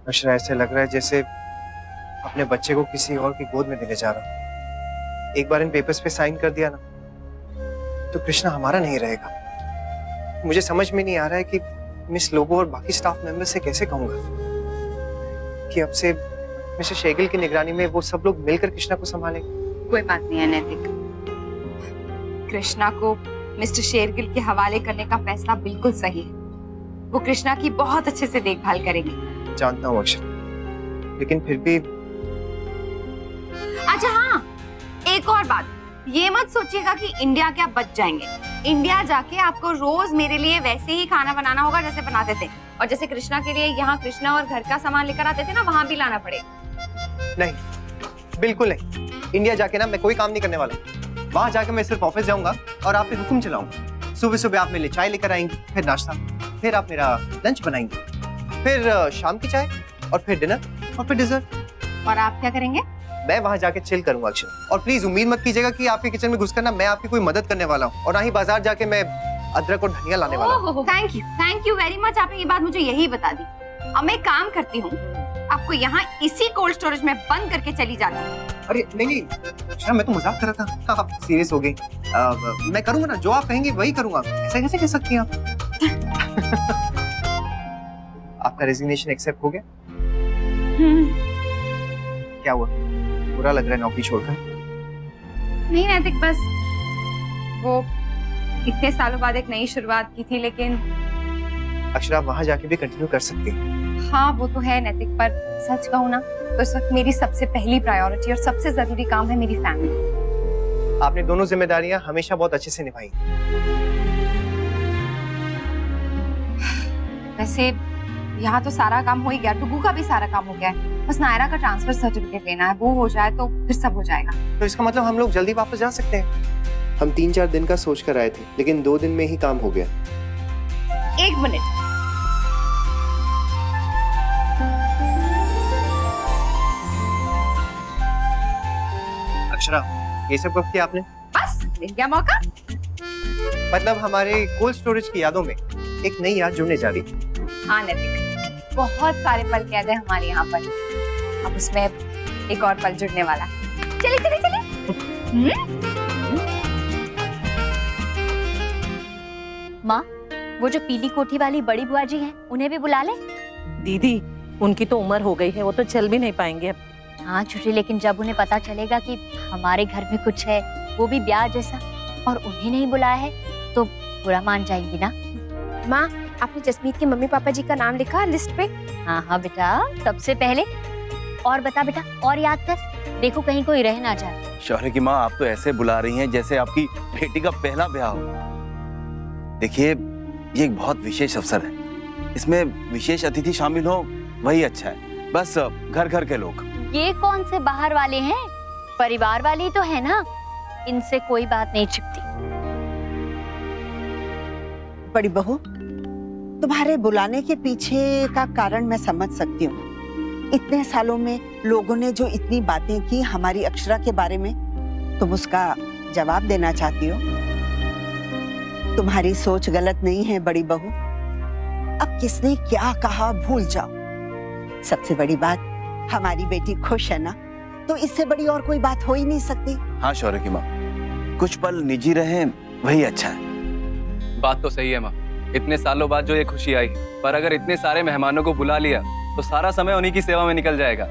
अक्षरा, ऐसे लग रहा है जैसे अपने बच्चे को किसी और की गोद में देने जा रहा हूँ। एक बार इन पेपर्स पे साइन कर दिया ना तो कृष्णा हमारा नहीं रहेगा। मुझे समझ में नहीं आ रहा है कि मिस लोबो और बाकी स्टाफ मेंबर से कैसे कहूंगा कि अब से मिस्टर शेगिल की निगरानी में वो सब लोग मिलकर कृष्णा को संभालेंगे। कोई बात नहीं है नैतिक, कृष्णा को मिस्टर शेरगिल के हवाले करने का फैसला बिल्कुल सही है। वो कृष्णा की बहुत अच्छे से देखभाल करेंगे। जानता हूँ अक्षर, लेकिन फिर भी। अच्छा हाँ, एक और बात, ये मत सोचिएगा कि इंडिया के आप बच जाएंगे। इंडिया जाके आपको रोज मेरे लिए वैसे ही खाना बनाना होगा जैसे बनाते थे, और जैसे कृष्णा के लिए यहाँ कृष्णा और घर का सामान लेकर आते थे ना, वहां भी लाना पड़ेगा। नहीं, बिल्कुल नहीं। इंडिया जाके ना मैं कोई काम नहीं करने वाला। वहां जाके मैं सिर्फ ऑफिस जाऊंगा और आप पे हुक्म चलाऊंगा। सुबह सुबह आप मेरे लिए चाय लेकर आएंगी, फिर नाश्ता, फिर आप मेरा लंच बनाएंगे, फिर शाम की चाय, और फिर डिनर, और फिर डिजर्ट। और आप क्या करेंगे? मैं वहां जाके चिल करूंगा अक्षर। और प्लीज उम्मीद मत कीजिएगा कि आपके किचन में घुसकर ना मैं आपकी कोई मदद करने वाला हूँ, और ना ही बाजार जाके मैं अदरक और धनिया लाने वाला हूँ। थैंक यू वेरी मच, आपने ये बात मुझे यही बता दी। अब मैं काम करती हूँ, आपको यहाँ इसी कोल्ड स्टोरेज में बंद करके चली जाती हूँ। अरे नहीं अक्षर, मैं तो मजाक कर रहा था। आप सीरियस हो गई। मैं करूंगा ना, जो आप कहेंगे वही करूंगा। ऐसा कैसे कह सकती हैं आप? आपका रेजिग्नेशन एक्सेप्ट हो गया? क्या हुआ, बुरा लग रहा है नौकरी छोड़कर? नहीं नैतिक, बस वो इतने सालों बाद एक नई शुरुआत की थी, लेकिन अक्षरा वहां जाके भी कंटिन्यू कर सकती हैं। हाँ वो तो है नैतिक, पर सच कहूँ ना तो इस वक्त मेरी सबसे पहली प्रायोरिटी और सबसे जरूरी काम है मेरी फैमिली। आपने दोनों जिम्मेदारियां हमेशा बहुत अच्छे से निभाई। वैसे यहाँ तो सारा काम हो ही गया, टुकू का भी सारा काम हो गया है, बस नायरा का ट्रांसफर सर्टिफिकेट लेना है। वो हो जाए तो फिर सब हो जाएगा। तो इसका मतलब हम लोग जल्दी वापस जा सकते हैं। हम 3-4 दिन का सोच कर आए थे, लेकिन 2 दिन में ही काम हो गया। 1 मिनट, अक्षरा, ये सब कब किया आपने? बस मिल गया मौका। मतलब हमारे कोल्ड स्टोरेज की यादों में एक नई याद जुड़ने जा रही। हाँ नैतिक, बहुत सारे पल कैद है हमारे यहाँ पर, अब उसमें एक और पल जुड़ने वाला। चले चले चले। माँ, वो जो पीली कोठी वाली बड़ी बुआ जी हैं, उन्हें भी बुला ले। दीदी, उनकी तो उम्र हो गई है, वो तो चल भी नहीं पाएंगे अब। हाँ छुट्टी, लेकिन जब उन्हें पता चलेगा कि हमारे घर में कुछ है, वो भी ब्याह जैसा, और उन्हें नहीं बुलाया है, तो बुरा मान जाएंगी ना। माँ, आपने जसमीत के मम्मी पापा जी का नाम लिखा लिस्ट पे? हाँ हाँ बेटा, सबसे पहले। और बता बेटा, और याद कर, देखो कहीं कोई रह ना जाए। शौर्य की माँ, आप तो ऐसे बुला रही हैं जैसे आपकी बेटी का पहला ब्याह हो। देखिए, ये एक बहुत विशेष अवसर है, इसमें विशेष अतिथि शामिल हो वही अच्छा है। बस घर घर के लोग। ये कौन से बाहर वाले हैं? परिवार वाले ही तो है ना, इनसे कोई बात नहीं छिपती। बड़ी बहू, तुम्हारे बुलाने के पीछे का कारण मैं समझ सकती हूँ। इतने सालों में लोगों ने जो इतनी बातें की हमारी अक्षरा के बारे में, तुम उसका जवाब देना चाहती हो। तुम्हारी सोच गलत नहीं है बड़ी बहू। अब किसने क्या कहा भूल जाओ। सबसे बड़ी बात, हमारी बेटी खुश है ना, तो इससे बड़ी और कोई बात हो ही नहीं सकती। हाँ शौर्य की माँ, कुछ पल निजी रहे वही अच्छा है। बात तो सही है माँ, इतने सालों बाद जो ये खुशी आई, पर अगर इतने सारे मेहमानों को बुला लिया तो सारा समय उन्हीं की सेवा में निकल जाएगा,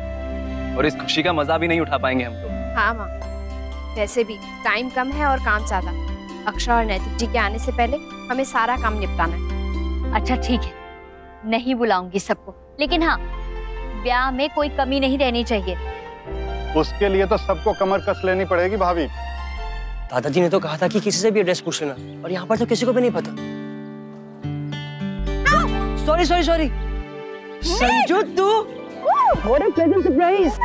और इस खुशी का मजा भी नहीं उठा पाएंगे हम तो। हाँ माँ, वैसे भी टाइम कम है और काम ज्यादा। अक्षरा और नैतिक जी के आने से पहले हमें सारा काम निपटाना है। अच्छा ठीक है, नहीं बुलाऊंगी सबको, लेकिन हाँ, ब्याह में कोई कमी नहीं रहनी चाहिए। उसके लिए तो सबको कमर कस लेनी पड़ेगी भाभी। दादाजी ने तो कहा था कि किसी से भी एड्रेस पूछ लेना, और यहाँ पर तो किसी को भी नहीं पता। Sorry sorry sorry. संजू, तू व्हाट अ प्लेजेंट सरप्राइज।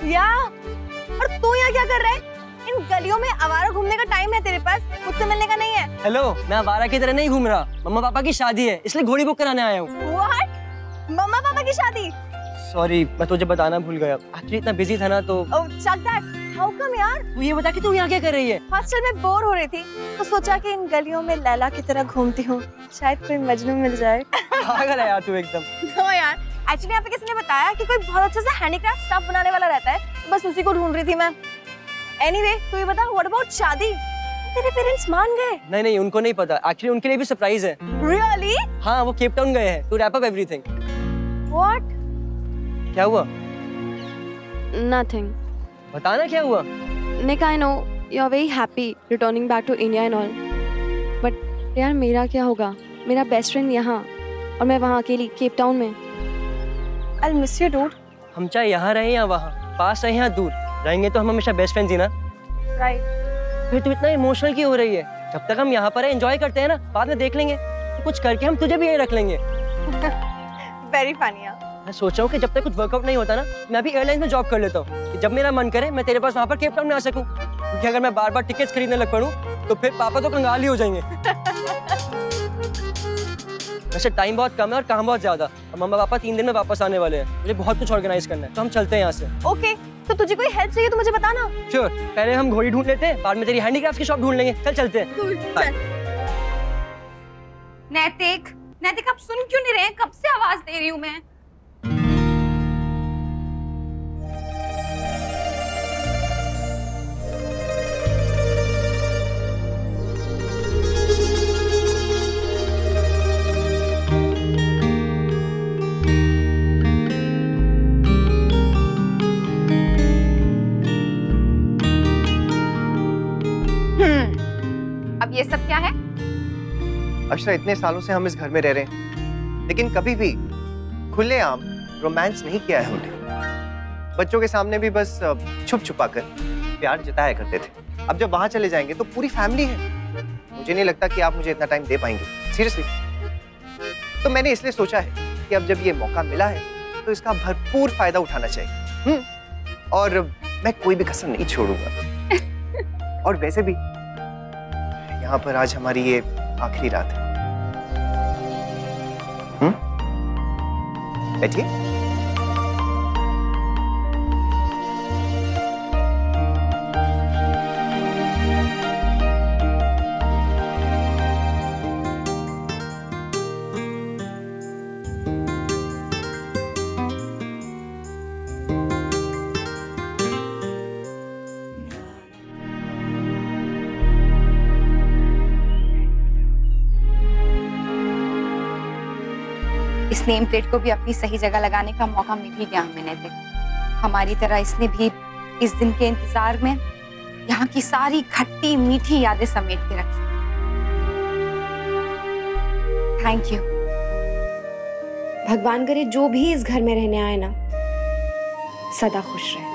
या, और तू यहाँ क्या कर रहा है? इन गलियों में आवारा घूमने का टाइम है तेरे पास, मुझसे मिलने का नहीं है। हेलो, मैं आवारा की तरह नहीं घूम रहा, मम्मा पापा की शादी है इसलिए घोड़ी बुक कराने आया हूँ। व्हाट? मम्मा पापा की शादी? सॉरी, मैं तुझे बताना भूल गया, एक्चुअली इतना बिजी था ना तो। ओह चक दैट, हाउ कम यार? तू ये बता कि तू यहाँ क्या कर रही है? हॉस्टल में बोर हो रही थी तो सोचा कि इन गलियों में लैला की तरह घूमती हूँ, शायद कोई मजनू मिल जाए। पागल है यार तू एकदम। नो यार, एक्चुअली यहाँ पे किसी ने बताया कि कोई बहुत अच्छा सा हैंडीक्राफ्ट स्टफ बनाने वाला रहता है, तो बस उसी को ढूंढ रही थी मैं। एनीवे, तू ये बता, व्हाट अबाउट शादी? तेरे पेरेंट्स मान गए? नहीं, उनको नहीं पता। एक्चुअली उनके लिए भी सरप्राइज है। Really? हाँ, वो केप टाउन गए हैं to wrap up everything. What? क्या हुआ? Nothing. बताना क्या हुआ? Nick, I know you're very happy returning back to India and all. But यार मेरा क्या होगा? मेरा बेस्ट फ्रेंड यहाँ और मैं वहाँ अकेली केप टाउन में। I'll miss you, dude. हम चाहे यहाँ रहे या वहाँ, पास रहे या दूर, रहेंगे तो हम हमेशा बेस्ट फ्रेंड्स ही ना। Right. फिर तू इतना इमोशनल क्यों हो रही है? जब तक हम यहाँ पर है एंजॉय करते हैं ना, बाद में देख लेंगे। तो कुछ करके हम तुझे भी यहीं रख लेंगे। Very funny, यार। मैं सोच रहा हूँ कि जब तक कुछ वर्कआउट नहीं होता ना, मैं अभी एयरलाइंस में जॉब कर लेता हूँ कि जब मेरा मन करे मैं तेरे पास वहाँ पर केप टाउन में आ सकूँ। क्योंकि अगर मैं बार बार टिकट्स खरीदने लग पड़ूँ तो फिर पापा तो कंगाल ही हो जाएंगे। वैसे टाइम बहुत कम है और काम बहुत ज्यादा, और मम्मा पापा 3 दिन में वापस आने वाले हैं। मुझे बहुत कुछ ऑर्गेनाइज करना है, तो हम चलते हैं यहाँ से। Okay, तो तुझे कोई हेल्प चाहिए तो मुझे बताना। श्योर, पहले हम घोड़ी ढूंढ लेते हैं, बाद में तेरी हैंडीक्राफ्ट की शॉप ढूंढ लेंगे। चल चलते हैं। नैतिक आप सुन क्यों नहीं रहे? कब से आवाज दे रही हूँ मैं। अब ये सब क्या है? अक्षरा, इतने सालों से हम इस घर में रह रहे हैं, लेकिन कभी भी खुलेआम रोमांस नहीं किया है हमने। बच्चों के सामने भी बस छुप छुपा कर प्यार जताया करते थे। अब जब वहां चले जाएंगे तो पूरी फैमिली है। मुझे नहीं लगता कि आप मुझे इतना टाइम दे पाएंगे, सीरियसली। तो मैंने इसलिए सोचा है कि अब जब ये मौका मिला है तो इसका भरपूर फायदा उठाना चाहिए। और मैं कोई भी कसर नहीं छोड़ूंगा। और वैसे भी यहाँ पर आज हमारी ये आखिरी रात है। बैठिए। इस नेम प्लेट को भी अपनी सही जगह लगाने का मौका मिल ही गया हमें नैतिक। हमारी तरह इसने भी इस दिन के इंतजार में यहाँ की सारी खट्टी मीठी यादें समेट के रखी। Thank you. भगवान करे जो भी इस घर में रहने आए ना, सदा खुश रहे।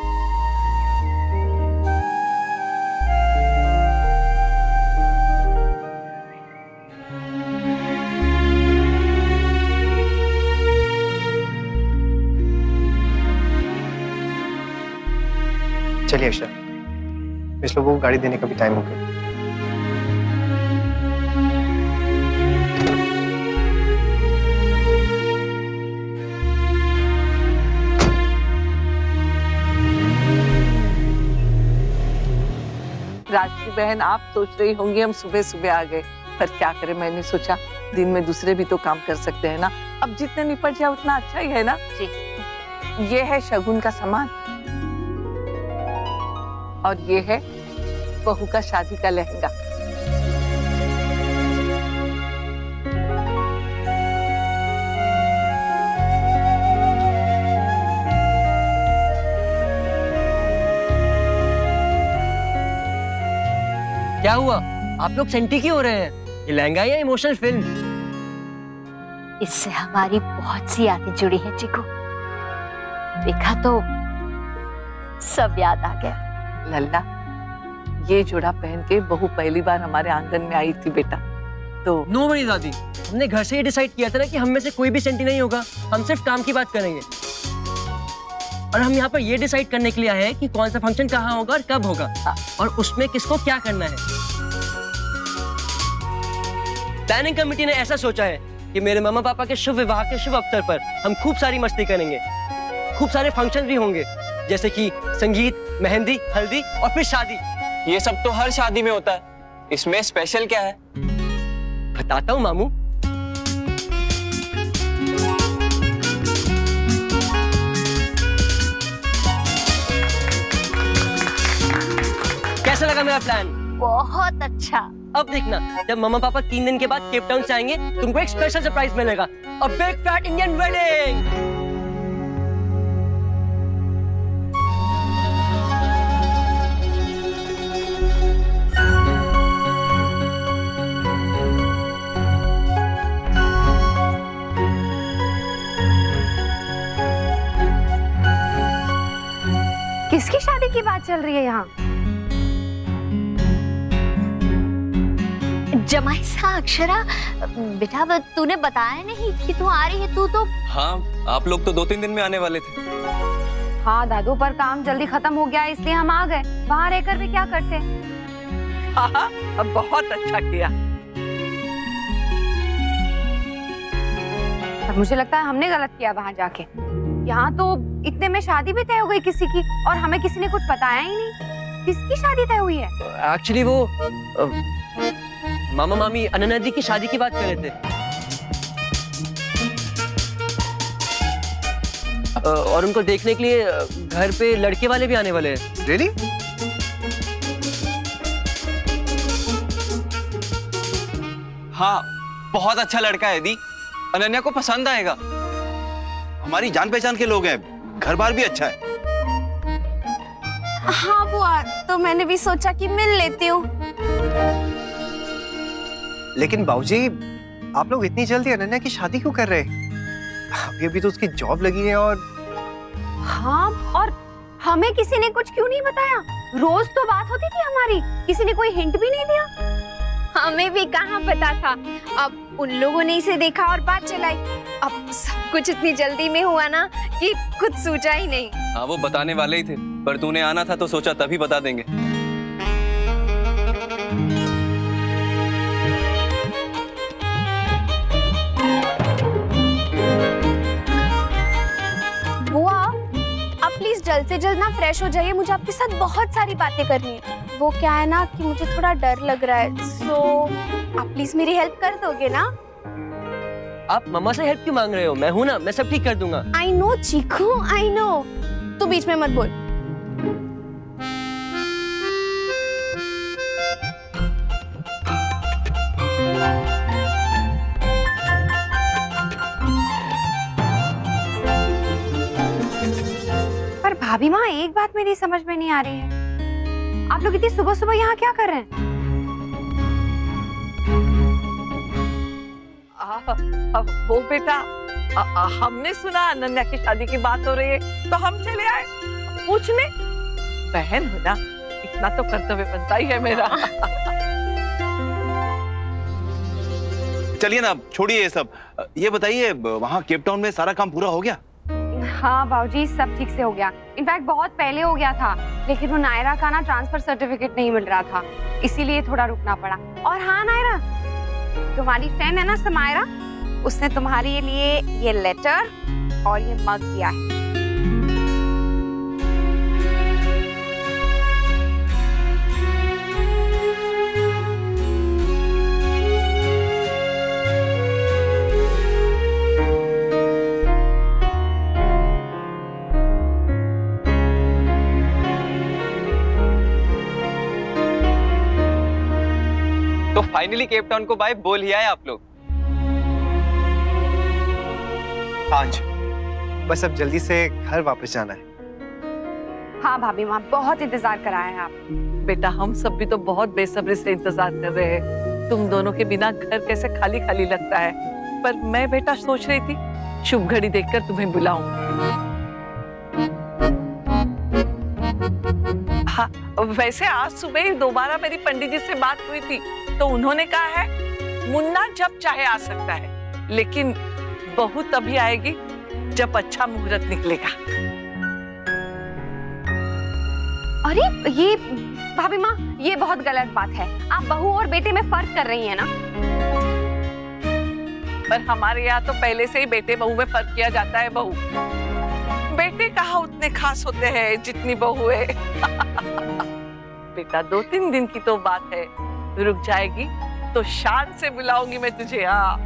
चलिए अक्षरा, इस लोगों को गाड़ी देने का भी टाइम हो गया। राजश्री बहन, आप सोच रही होंगी हम सुबह सुबह आ गए, पर क्या करें, मैंने सोचा दिन में दूसरे भी तो काम कर सकते हैं ना। अब जितने निपट जाए उतना अच्छा ही है ना जी। ये है शगुन का सामान और ये है बहू का शादी का लहंगा। क्या हुआ? आप लोग सेंटी क्यों हो रहे हैं? ये लहंगा या इमोशनल फिल्म? इससे हमारी बहुत सी यादें जुड़ी हैं चिकू। देखा तो सब याद आ गया। लल्ला, ये जोड़ा पहन के बहू पहली बार हमारे आंगन में आई थी बेटा। तो नो वरी दादी, हमने घर से ये डिसाइड किया था ना कि हम में से कोई भी सेंटी नहीं होगा, हम सिर्फ काम की बात करेंगे। और हम यहाँ पर ये डिसाइड करने के लिए आए हैं कि कौन सा फंक्शन कहाँ होगा और कब होगा, और उसमें किसको क्या करना है। प्लानिंग कमेटी ने ऐसा सोचा है कि मेरे मम्मा पापा के शुभ विवाह के शुभ अवसर पर हम खूब सारी मस्ती करेंगे। खूब सारे फंक्शन भी होंगे, जैसे कि संगीत, मेहंदी, हल्दी और फिर शादी। ये सब तो हर शादी में होता है, इसमें स्पेशल क्या है? बताता हूँ मामू। मेरा प्लान। बहुत अच्छा। अब देखना, जब मम्मा पापा 3 दिन के बाद केप टाउन से आएंगे, तुमको एक स्पेशल सरप्राइज मिलेगा, a big fat Indian wedding. किसकी शादी की बात चल रही है यहाँ? जमाई सा अक्षरा, बेटा तूने बताया नहीं कि तू आ रही है? तू तो हाँ, आप लोग तो 2-3 दिन में आने वाले थे। हाँ दादू, पर काम जल्दी खत्म हो गया इसलिए हम आ गए। वहाँ रहकर भी क्या करते? हाँ, अब बहुत अच्छा किया। पर मुझे लगता है हमने गलत किया वहाँ जाके। यहाँ तो इतने में शादी भी तय हो गई किसी की, और हमें किसी ने कुछ बताया ही नहीं। किसकी शादी तय हुई है? एक्चुअली वो मामा मामी अनन्या दी की शादी की बात कर रहे थे। और उनको देखने के लिए घर पे लड़के वाले भी आने वाले हैं। रियली? हाँ, बहुत अच्छा लड़का है दी, अनन्या को पसंद आएगा। हमारी जान पहचान के लोग हैं, घर बार भी अच्छा है। हाँ बुआ, तो मैंने भी सोचा कि मिल लेती हूँ। लेकिन बाबूजी, आप लोग इतनी जल्दी अनन्या की शादी क्यों कर रहे हैं? अभी तो उसकी जॉब लगी है। और हाँ, और हमें किसी ने कुछ क्यों नहीं बताया? रोज तो बात होती थी हमारी, किसी ने कोई हिंट भी नहीं दिया। हमें भी कहाँ पता था, अब उन लोगों ने इसे देखा और बात चलाई। अब सब कुछ इतनी जल्दी में हुआ ना कि कुछ सोचा ही नहीं। हाँ, वो बताने वाले ही थे, पर तूने आना था तो सोचा तभी बता देंगे। बुआ, अब प्लीज जल्द से जल्द ना फ्रेश हो जाइए, मुझे आपके साथ बहुत सारी बातें करनी है। वो क्या है ना कि मुझे थोड़ा डर लग रहा है, सो आप प्लीज मेरी हेल्प कर दोगे ना? आप मम्मा से हेल्प क्यों मांग रहे हो? मैं हूं ना, मैं सब ठीक कर दूंगा। I know Cheeku, I know. तू बीच में मत बोल। पर भाभी माँ, एक बात मेरी समझ में नहीं आ रही है, आप लोग इतनी सुबह सुबह यहाँ क्या कर रहे हैं? अब वो बेटा, हमने सुना अनन्या की शादी की बात हो रही है, तो हम चले आए पूछने। बहन हो ना, इतना तो कर्तव्य बनता ही है मेरा। चलिए ना, छोड़िए ये सब। ये बताइए, वहाँ केप टाउन में सारा काम पूरा हो गया? हाँ बाबूजी, सब ठीक से हो गया। इनफैक्ट बहुत पहले हो गया था, लेकिन वो नायरा का ना ट्रांसफर सर्टिफिकेट नहीं मिल रहा था, इसीलिए थोड़ा रुकना पड़ा। और हाँ नायरा, तुम्हारी फ्रेंड है ना समायरा, उसने तुम्हारे लिए ये लेटर और ये मग दिया है। तो फाइनली केप टाउन को बाय बोल ही आए आप लोग। आज बस अब जल्दी से घर वापस जाना है। हाँ भाभी माँ, बहुत इंतजार कराया है आप। बेटा, हम सब भी तो बहुत बेसब्री से इंतजार कर रहे हैं। तुम दोनों के बिना घर कैसे खाली खाली लगता है। पर मैं बेटा सोच रही थी शुभ घड़ी देखकर तुम्हें बुलाऊं। हाँ, वैसे आज सुबह ही दोबारा मेरी पंडित जी से बात हुई थी, तो उन्होंने कहा है मुन्ना जब चाहे आ सकता है, लेकिन बहू तभी आएगी जब अच्छा मुहूर्त निकलेगा। अरे ये भाभी माँ, ये बहुत गलत बात है। आप बहू और बेटे में फर्क कर रही हैं ना। पर हमारे यहाँ तो पहले से ही बेटे बहू में फर्क किया जाता है। बहू बेटे कहाँ उतने खास होते हैं जितनी बहू है। बेटा, 2-3 दिन की तो बात है, रुक जाएगी तो शान से बुलाऊंगी मैं तुझे। हाँ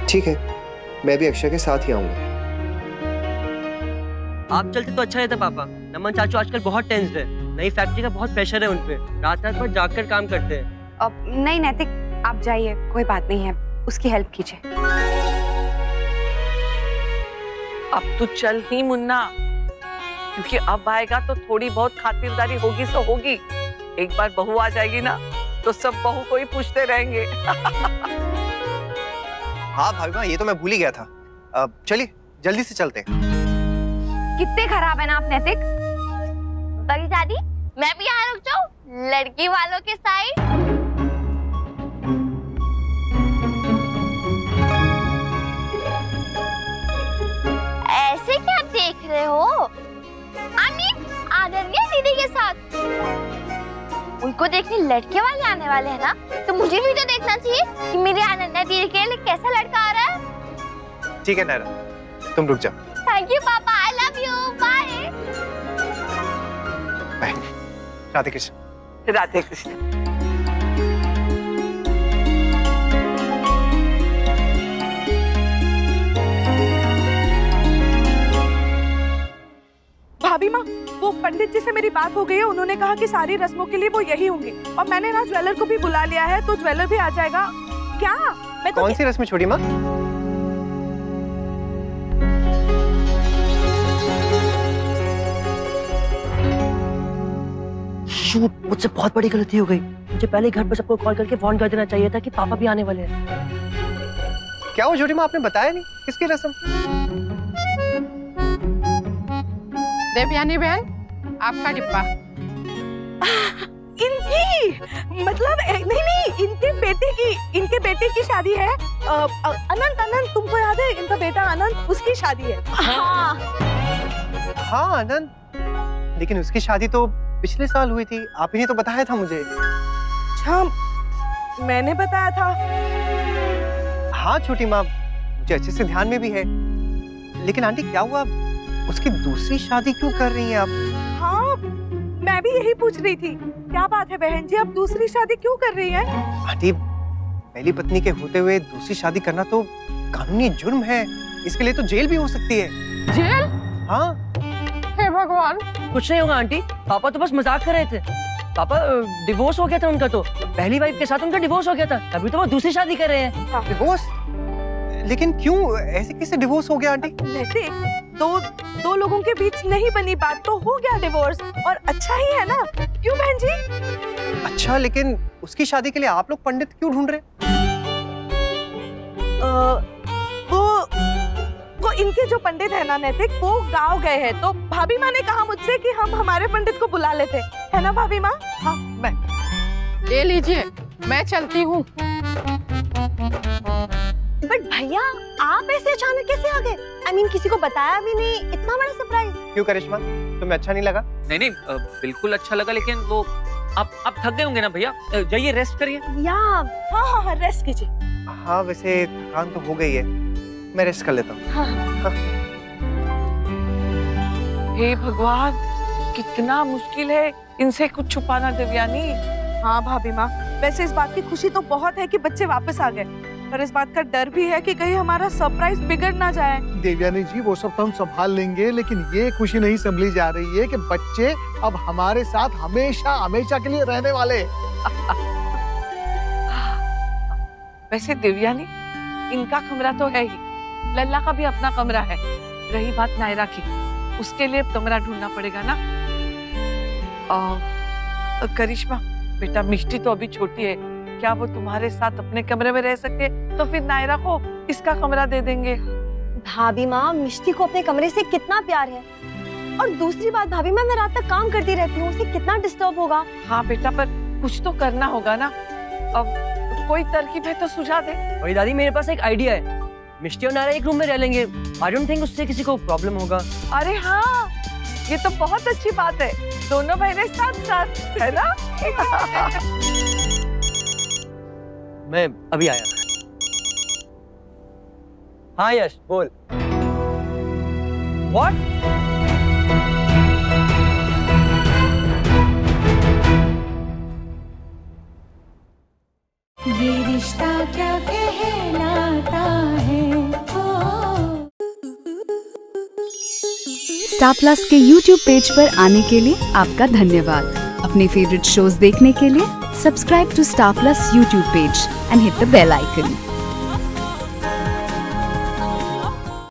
ठीक है, मैं भी अक्षय के साथ ही आऊंगा। आप चलते तो अच्छा रहता पापा। नमन चाचू आजकल बहुत टेंस्ड है। नई फैक्ट्री का बहुत प्रेशर है उनपे, रात रात भर जाग कर काम करते हैं। अब नहीं नैतिक, आप जाइए, कोई बात नहीं है, उसकी हेल्प कीजिए। अब तो चल ही मुन्ना, क्योंकि अब आएगा तो थोड़ी बहुत खातिरदारी होगी सो होगी। एक बार बहू आ जाएगी ना तो सब बहू को ही पूछते रहेंगे। हाँ भाभी माँ, ये तो मैं भूल ही गया था। चलिए जल्दी से चलते हैं। कितने खराब है ना आप नैतिक। बड़ी दादी, मैं भी यहाँ रुक जाऊँ लड़की वालों के साइड। ऐसे क्या देख रहे हो? आमीन आ जाइए दीदी के साथ। उनको देखने लड़के वाले आने वाले हैं ना, तो मुझे भी तो देखना चाहिए कि मेरी अनन्या दीदी के लिए कैसा लड़का आ रहा है। ठीक है नायरा, तुम रुक जाओ। थैंक यू पापा, I love you, bye. Bye. Radhe Krishna. Radhe Krishna. भाभी माँ, वो पंडित जी से मेरी बात हो गई है, उन्होंने कहा कि सारी रस्मों के लिए वो यही होंगे, और मैंने ना ज्वेलर को भी बुला लिया है, तो ज्वेलर भी आ जाएगा। क्या मैं तो कौन सी रस्म छोड़ी माँ? शूट, मुझसे बहुत बड़ी गलती हो गई। मुझे पहले घर पर सबको कॉल करके वार्न कर देना चाहिए था कि पापा भी आने वाले हैं। क्या वो छोटी माँ, आपने बताया नहीं किसकी रस्म? देवयानी बहन, आपका डिब्बा। इनकी मतलब नहीं, इनके बेटे की शादी है। अनंत, तुमको याद है इनका बेटा अनंत, उसकी शादी है। हाँ अनंत, लेकिन उसकी शादी तो पिछले साल हुई थी, आप ही ने तो बताया था मुझे। अच्छा, मैंने बताया था। हाँ छोटी माँ, मुझे अच्छे से ध्यान में भी है, लेकिन आंटी क्या हुआ, उसकी दूसरी शादी क्यों कर रही हैं आप? हाँ, मैं भी यही पूछ रही थी। क्या बात है बहन जी, आप दूसरी शादी क्यों कर रही हैं? आंटी, पहली पत्नी के होते हुए दूसरी शादी करना तो कानूनी जुर्म है, इसके लिए तो जेल भी हो सकती है। जेल? हाँ। हे भगवान। कुछ नहीं होगा आंटी, पापा तो बस मजाक कर रहे थे। पापा डिवोर्स हो गया था उनका, तो पहली वाइफ के साथ उनका डिवोर्स हो गया था, तभी तो वो दूसरी शादी कर रहे हैं। डिवोर्स? लेकिन क्यों, ऐसे कैसे डिवोर्स हो गया आंटी? दो लोगों के बीच नहीं बनी बात तो हो गया डिवोर्स, और अच्छा ही है ना, क्यों बहन जी? अच्छा, लेकिन उसकी शादी के लिए आप लोग पंडित क्यों ढूंढ रहे? वो इनके जो पंडित है ना नैतिक, वो गाँव गए हैं, तो भाभी माँ ने कहा मुझसे कि हम हमारे पंडित को बुला लेते, है ना भाभी माँ? हाँ, मैं ले लीजिए, मैं चलती हूँ। बट भैया, आप ऐसे अचानक कैसे आ गए? I mean, किसी को बताया भी नहीं, इतना बड़ा सरप्राइज। क्यों करिश्मा, तुम्हें अच्छा नहीं लगा? नहीं, बिल्कुल अच्छा लगा, लेकिन वो आप थक गए होंगे ना भैया, जाइए रेस्ट करिए। हाँ, रेस्ट कीजिए। हाँ, वैसे थकान तो हो गई है, मैं रेस्ट कर लेता हूँ। हाँ। हे भगवान, कितना मुश्किल है इनसे कुछ छुपाना देवयानी। हाँ भाभी माँ, वैसे इस बात की खुशी तो बहुत है कि बच्चे वापस आ गए, पर इस बात का डर भी है कि कहीं हमारा सरप्राइज बिगड़ ना जाए। देवयानी जी, वो सब तो हम संभाल लेंगे, लेकिन ये खुशी नहीं संभली जा रही है कि बच्चे अब हमारे साथ हमेशा हमेशा के लिए रहने वाले। वैसे देवयानी, इनका कमरा तो है ही, लल्ला का भी अपना कमरा है। रही बात नायरा की, उसके लिए कमरा ढूंढना पड़ेगा ना। करिश्मा बेटा, मिष्टी तो अभी छोटी है, क्या वो तुम्हारे साथ अपने कमरे में रह सकते हैं? तो फिर नायरा को इसका कमरा दे देंगे। भाभी माँ, मिष्टी को अपने कमरे से कितना प्यार है, और दूसरी बात भाभी माँ, मैं रात तक काम करती रहती हूँ, उसे कितना डिस्टर्ब होगा। हाँ बेटा, पर कुछ तो करना होगा ना। अब कोई तरकीब है तो सुझा दे। बड़ी दादी, मेरे पास एक आइडिया है, मिष्टी और नायरा एक रूम में रह लेंगे। आई डोंट थिंक उससे किसी को प्रॉब्लम होगा। अरे हाँ, ये तो बहुत अच्छी बात है, दोनों बहनें साथ साथ, है ना? मैं अभी आया। हाँ यश, बोल। What? ये रिश्ता क्या कहलाता है, स्टार प्लस के YouTube पेज पर आने के लिए आपका धन्यवाद। अपने फेवरेट शोज देखने के लिए subscribe to Star Plus YouTube page and hit the bell icon.